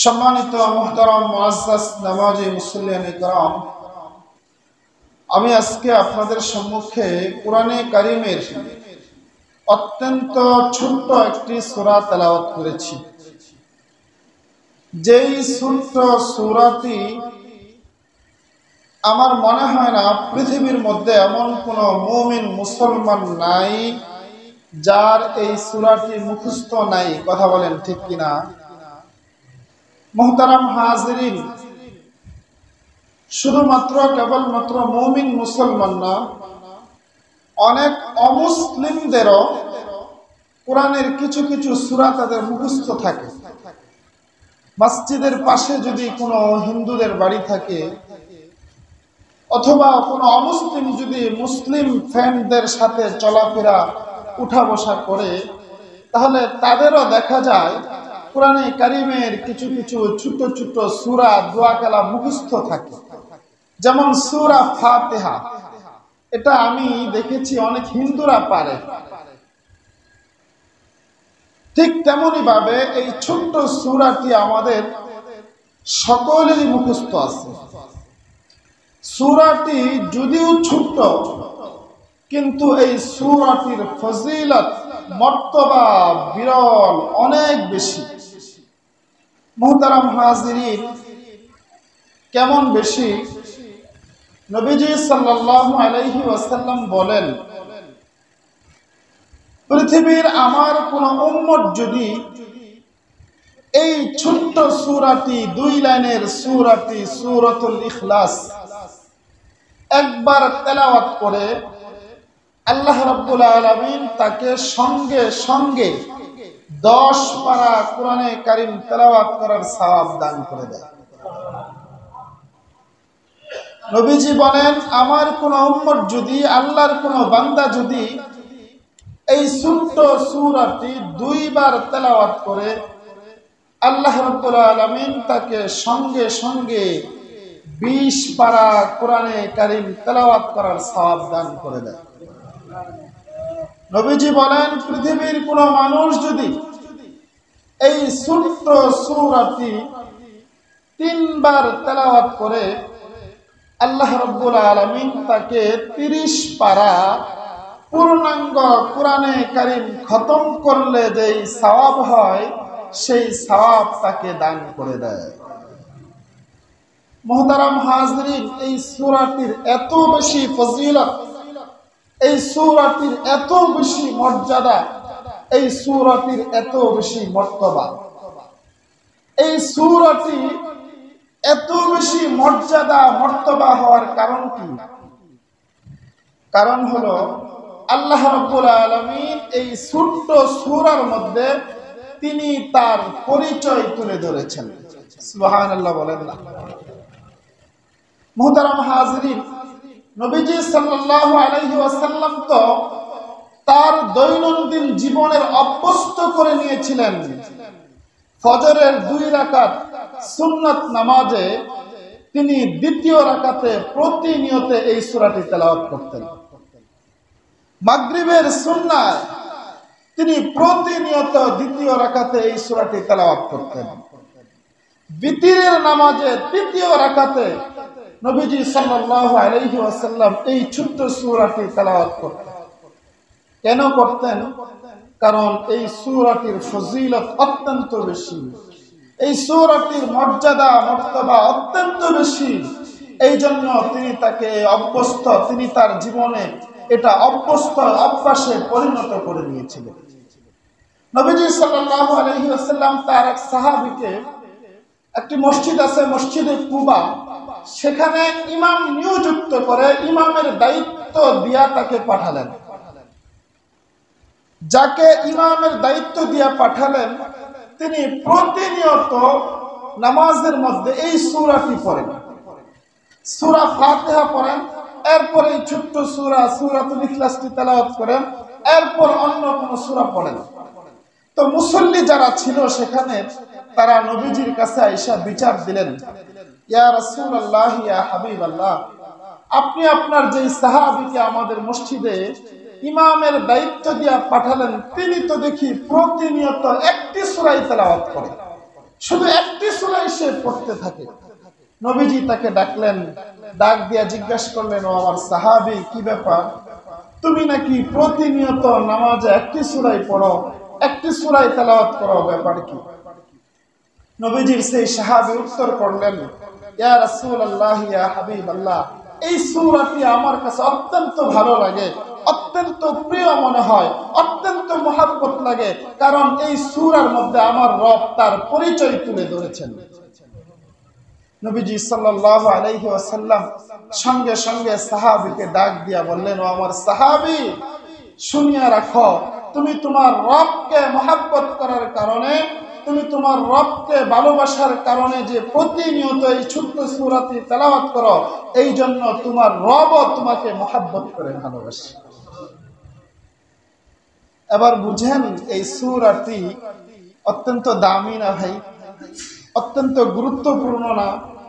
সম্মানিত মুহতারাম মুআজ্জাজ নামাজি মুসল্লিয়ান ইকরাম, আমি আজকে আপনাদের সম্মুখে কোরআনে কারীমের অত্যন্ত ছোট্ট একটি সূরা তেলাওয়াত করেছি। যেই ছোট্ট সূরাটি আমার মনে হয় না পৃথিবীর মধ্যে এমন কোনো মুমিন মুসলমান নাই যার এই সূরাটি মুখস্থ নাই। কথা বলেন ঠিক কিনা? মুহতারাম হাজিরিন, শুধুমাত্র কেবলমাত্র মুমিন মুসলমান না, অনেক অমুসলিমদেরও কোরআনের কিছু কিছু সূরা তাদের মুখস্থ থাকে। মসজিদের পাশে যদি কোনো হিন্দুদের বাড়ি থাকে অথবা কোনো অমুসলিম যদি মুসলিম ফ্রেন্ডদের সাথে চলাফেরা উঠা বসা করে, তাহলে তাদেরও দেখা যায় কোরআনে কারীমের কিছু কিছু ছোট ছোট সূরা দোয়া কালাম মুখস্থ থাকে। যেমন সূরা ফাতিহা, এটা আমি দেখেছি অনেক হিন্দুরা পারে। ঠিক তেমনি ভাবে এই ছোট্ট সূরাটি আমাদের সকলেরই মুখস্থ আছে। সূরাটি যদিও ছোট্ট, কিন্তু এই সূরাটির ফজিলত মর্তবা বিরল, অনেক বেশি। মুহতারাম হাজিরিন, কেমন বেশি? নবীজি সাল্লাল্লাহু আলাইহি ওয়াসাল্লাম বলেন, পৃথিবীর আমার কোন উম্মত যদি এই ছোট্ট সূরাটি, 2 লাইনের সূরাটি সূরাতুল ইখলাস একবার তেলাওয়াত করে, আল্লাহ রাব্বুল আলামিন তাকে সঙ্গে সঙ্গে 10 পারা কোরআনে কারীম তেলাওয়াত করার সওয়াব দান করে দেয়। নবীজি বলেন, আমার কোন উম্মত যদি, আল্লাহর কোন বান্দা যদি এই ছোট্ট সূরাটি 2 বার তেলাওয়াত করে, আল্লাহ রাব্বুল আলামিন তাকে সঙ্গে সঙ্গে 20 পারা কোরআনে কারীম তেলাওয়াত করার সওয়াব দান করে দেয়। নবীজি বলেন, পৃথিবীর কোন মানুষ যদি এই ছোট্ট সূরাটি 3 বার তেলাওয়াত করে, আল্লাহ রাব্বুল আলামিন তাকে 30 পারা পূর্ণাঙ্গ কোরআনে কারীম খতম করলে যেই সওয়াব হয়, সেই সওয়াব তাকে দান করে দেয়। মুহতারাম হাজিরিন, এই সূরাটির এত বেশি ফজিলত, এই সূরাটির এত বেশি মর্যাদা, এই সূরাটির এত বেশি মর্তবা। এই সূরাটি এত বেশি মর্যাদা মর্তবা হওয়ার কারণ কি? কারণ হলো আল্লাহ রাব্বুল আলামিন এই ছোট্ট সূরার মধ্যে তিনি তার পরিচয় তুলে ধরেছেন। সুবহানাল্লাহ বলেন না? মুহতারাম হাজিরিন, নবীজি সাল্লাল্লাহু আলাইহি ওয়াসাল্লাম তো তার দৈনন্দিন জীবনের অভ্যস্ত করে নিয়েছিলেন ফজরের 2 রাকাত সুন্নাত নামাজে তিনি দ্বিতীয় রাকাতে প্রতিনিয়ত এই সূরাটি তেলাওয়াত করতেন। মাগরিবের সুন্নাত তিনি প্রতিনিয়ত দ্বিতীয় রাকাতে এই সূরাটি তেলাওয়াত করতেন। বিতিরের নামাজে তৃতীয় রাকাতে নবীজি সাল্লাল্লাহু আলাইহি ওয়াসাল্লাম এই ছোট্ট সূরাটি তেলাওয়াত করতেন। কেন করতেন? কারণ এই সূরাটির ফজিলত অত্যন্ত বেশি, এই সূরাটির মর্যাদা মর্তবা অত্যন্ত বেশি। এই জন্য তিনি তাকে অভ্যস্ত, তিনি তার জীবনে এটা অভ্যাসে পরিণত করে নিয়েছিলেন। নবীজি সাল্লাল্লাহু আলাইহি ওয়াসাল্লাম তার এক সাহাবীকে, একটি মসজিদ আছে মসজিদে কুবা, সেখানে ইমাম নিয়োজিত করে ইমামের দায়িত্ব দিয়া তাকে পাঠালেন। যাকে ইমামের দায়িত্ব দিয়া পাঠালেন, তিনি প্রতিনিয়ত নামাজের মধ্যে এই সূরাটি পড়েন। সূরা ফাতিহা পড়েন, এরপর এই ছোট্ট সূরা সূরাতুল ইখলাসটি তেলাওয়াত করেন, এরপর অন্য কোন সূরা পড়েন। তো মুসল্লি যারা ছিল সেখানে, তারা নবীজির কাছে আইসা বিচার দিলেন, ইয়া রাসূলুল্লাহ, ইয়া হাবিবাল্লাহ, আপনি আপনার যে সাহাবীকে আমাদের মসজিদে ইমামের দায়িত্ব দিয়া পাঠালেন, তিনি তো দেখি প্রতিনিয়ত একটি সূরাই তেলাওয়াত করে, শুধু একটি সূরা সে পড়তে থাকে। নবীজি তাকে ডাকলেন, ডাক দিয়া জিজ্ঞাসা করলেন, ও আমার সাহাবী, কি ব্যাপার, তুমি নাকি প্রতিনিয়ত নামাজে একটি সূরাই পড়ো, একটি সূরাই তেলাওয়াত করো, ব্যাপার কি? নবীজির সেই সাহাবী উত্তর করলেন, ইয়া রাসূলুল্লাহ, ইয়া হাবিবাল্লাহ, এই সূরাটি আমার কাছে অত্যন্ত ভালো লাগে, অত্যন্ত প্রিয় মনে হয়, অত্যন্ত মহব্বত লাগে, কারণ এই সূরার মধ্যে আমার রব তার পরিচয় তুলে ধরেছেন। নবীজি সাল্লাল্লাহু আলাইহি ওয়াসাল্লাম সঙ্গে সঙ্গে সাহাবীকে ডাক দিয়া বললেন, ও আমার সাহাবী, শুনিয়া রাখো, তুমি তোমার রবকে মহব্বত করার কারণে, তুমি তোমার রবকে ভালোবাসার কারণে যে প্রতিনিয়ত এই ছোট্ট সূরাটি তেলাওয়াত করো, এই জন্য তোমার রবও তোমাকে মহব্বত করে ভালোবাসে। এবার বুঝেন, এই সূরাটি অত্যন্ত দামি না ভাই? অত্যন্ত গুরুত্বপূর্ণ না?